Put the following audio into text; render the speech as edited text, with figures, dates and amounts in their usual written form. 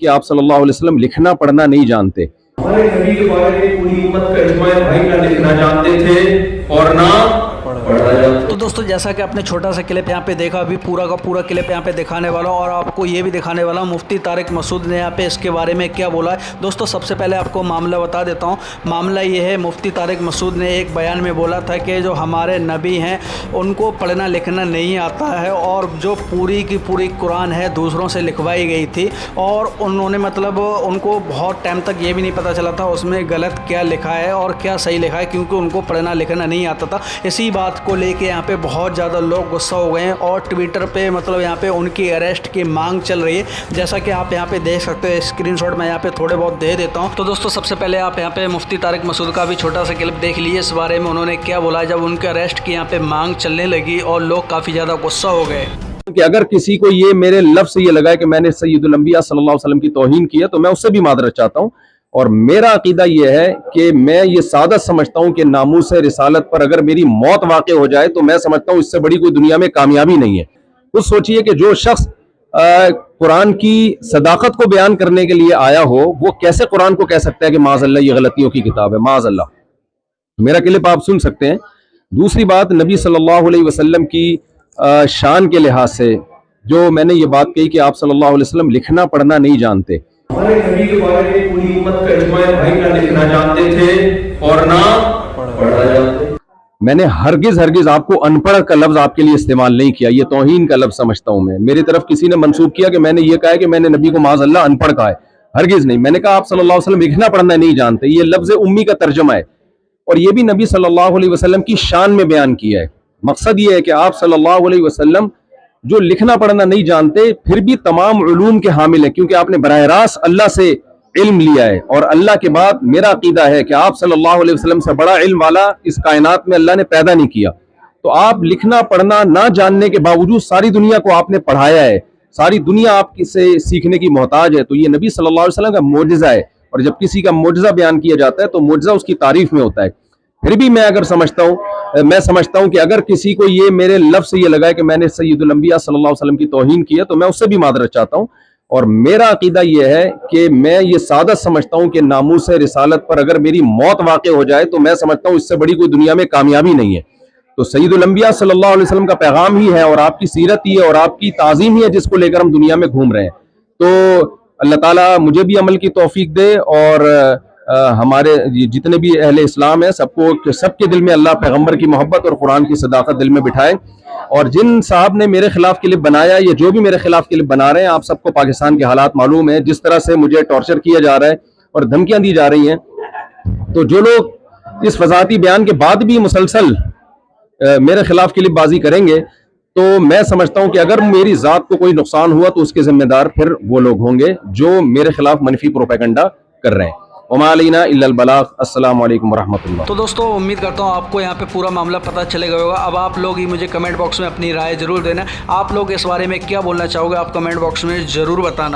کہ آپ صلی اللہ علیہ وسلم لکھنا پڑھنا نہیں جانتے. ہمارے نبی کے بارے میں پوری امت کا اجماع ہے، بھائی نہ لکھنا جانتے تھے اور نہ پڑھا جاتا. تو دوستو جیسا کہ آپ نے چھوٹا سا کلپ یہاں پہ دیکھا، ابھی پورا کا پورا کلپ یہاں پہ دکھانے والا ہوں اور آپ کو یہ بھی دکھانے والا ہوں مفتی طارق مسعود نے یہاں پہ اس کے بارے میں کیا بولا ہے. دوستو سب سے پہلے آپ کو معاملہ بتا دیتا ہوں. معاملہ یہ ہے، مفتی طارق مسعود نے ایک بیان میں بولا تھا کہ جو ہمارے نبی ہیں ان کو پڑھنا لکھنا نہیں آتا ہے، اور جو پوری کی پوری قرآن ہے دوسروں سے لکھوائی گئی تھی، اور انہوں نے مطلب ان کو بہت ٹائم تک یہ بھی نہیں پتہ چلا تھا اس میں غلط کیا لکھا ہے اور کیا صحیح لکھا ہے، کیونکہ ان کو پڑھنا لکھنا نہیں آتا تھا. اسی بات کو لے کے یہاں پہ بہت زیادہ لوگ غصہ ہو گئے ہیں اور ٹویٹر پہ مطلب یہاں پہ ان کی اریسٹ کی مانگ چل رہی ہے، جیسا کہ آپ یہاں پہ دیکھ سکتے ہیں. اسکرین شاٹ میں یہاں پہ تھوڑے بہت دے دیتا ہوں. تو دوستو سب سے پہلے آپ یہاں پہ مفتی طارق مسعود کا بھی چھوٹا سا کلپ دیکھ لیجیے، اس بارے میں انہوں نے کیا بولا جب ان کے اریسٹ کی یہاں پہ مانگ چلنے لگی اور لوگ کافی زیادہ غصہ ہو گئے. کہ اگر کسی کو یہ میرے لفظ سے یہ لگا ہے کہ میں نے سید الانبیاء صلی اللہ علیہ وسلم کی توہین کی ہے تو میں اس سے بھی معذرت چاہتا ہوں. اور میرا عقیدہ یہ ہے کہ میں یہ سعادت سمجھتا ہوں کہ ناموس رسالت پر اگر میری موت واقع ہو جائے تو میں سمجھتا ہوں اس سے بڑی کوئی دنیا میں کامیابی نہیں ہے. خود سوچئے کہ جو شخص قرآن کی صداقت کو بیان کرنے کے لیے آیا ہو وہ کیسے قرآن کو کہہ سکتا ہے کہ معاذ اللہ یہ غلطیوں کی کتاب ہے. معاذ اللہ. میرا کلپ آپ سن سکتے ہیں. دوسری بات، نبی صلی اللہ علیہ وسلم کی شان کے لحاظ سے جو میں نے یہ بات کہی کہ آپ صلی اللہ علیہ وسلم لکھنا پڑھنا نہیں جانتے. ہمارے نبی کے بارے میں پوری امت کا اجماع ہے، بھائی نہ لکھنا جانتے تھے اور نہ پڑھا جاتا. میں نے ہرگز آپ کو ان پڑھ کا لفظ آپ کے لیے استعمال نہیں کیا. یہ توہین کا لفظ سمجھتا ہوں میں. میری طرف کسی نے منسوب کیا کہ میں نے یہ کہا ہے کہ میں نے نبی کو معاذ اللہ ان پڑھ کہا ہے. ہرگز نہیں. میں نے کہا آپ صلی اللہ علیہ وسلم لکھنا پڑھنا نہیں جانتے. یہ لفظ امی کا ترجمہ ہے اور یہ بھی نبی صلی اللہ علیہ وسلم کی شان میں بیان کیا ہے. مقصد یہ ہے کہ آپ صلی اللہ علیہ وسلم جو لکھنا پڑھنا نہیں جانتے پھر بھی تمام علوم کے حامل ہیں، کیونکہ آپ نے براہ راست اللہ سے علم لیا ہے. اور اللہ کے بعد میرا عقیدہ ہے کہ آپ صلی اللہ علیہ وسلم سے بڑا علم والا اس کائنات میں اللہ نے پیدا نہیں کیا. تو آپ لکھنا پڑھنا نہ جاننے کے باوجود ساری دنیا کو آپ نے پڑھایا ہے، ساری دنیا آپ سے سیکھنے کی محتاج ہے. تو یہ نبی صلی اللہ علیہ وسلم کا معجزہ ہے، اور جب کسی کا معجزہ بیان کیا جاتا ہے تو معجزہ اس کی تعریف میں ہوتا ہے. پھر بھی میں سمجھتا ہوں کہ اگر کسی کو یہ میرے لفظ سے یہ لگا ہے کہ میں نے سید الانبیاء صلی اللہ علیہ وسلم کی توہین کی ہے تو میں اس سے بھی معذرت چاہتا ہوں. اور میرا عقیدہ یہ ہے کہ میں یہ سعادت سمجھتا ہوں کہ ناموس رسالت پر اگر میری موت واقع ہو جائے تو میں سمجھتا ہوں اس سے بڑی کوئی دنیا میں کامیابی نہیں ہے. تو سید الانبیاء صلی اللہ علیہ وسلم کا پیغام ہی ہے اور آپ کی سیرت ہی ہے اور آپ کی تعظیم ہی ہے جس کو لے کر ہم دنیا میں گھوم رہے ہیں. تو اللہ تعالیٰ مجھے بھی عمل کی توفیق دے اور ہمارے جتنے بھی اہل اسلام ہیں سب کے دل میں اللہ پیغمبر کی محبت اور قرآن کی صداقت دل میں بٹھائے. اور جن صاحب نے میرے خلاف کلپ بنایا یا جو بھی میرے خلاف کلپ بنا رہے ہیں، آپ سب کو پاکستان کے حالات معلوم ہیں، جس طرح سے مجھے ٹارچر کیا جا رہا ہے اور دھمکیاں دی جا رہی ہیں. تو جو لوگ اس فضاحتی بیان کے بعد بھی مسلسل میرے خلاف کلپ بازی کریں گے تو میں سمجھتا ہوں کہ اگر میری ذات کو کوئی نقصان ہوا تو اس کے ذمہ دار پھر وہ لوگ ہوں گے جو میرے خلاف منفی پروپیگنڈا کر رہے ہیں. وما علینا الا البلاغ. السلام علیکم ورحمۃ اللہ. تو دوستو امید کرتا ہوں آپ کو یہاں پہ پورا معاملہ پتہ چلے گا ہوگا. اب آپ لوگ ہی مجھے کمنٹ باکس میں اپنی رائے ضرور دینا. آپ لوگ اس بارے میں کیا بولنا چاہو گے آپ کمنٹ باکس میں ضرور بتانا.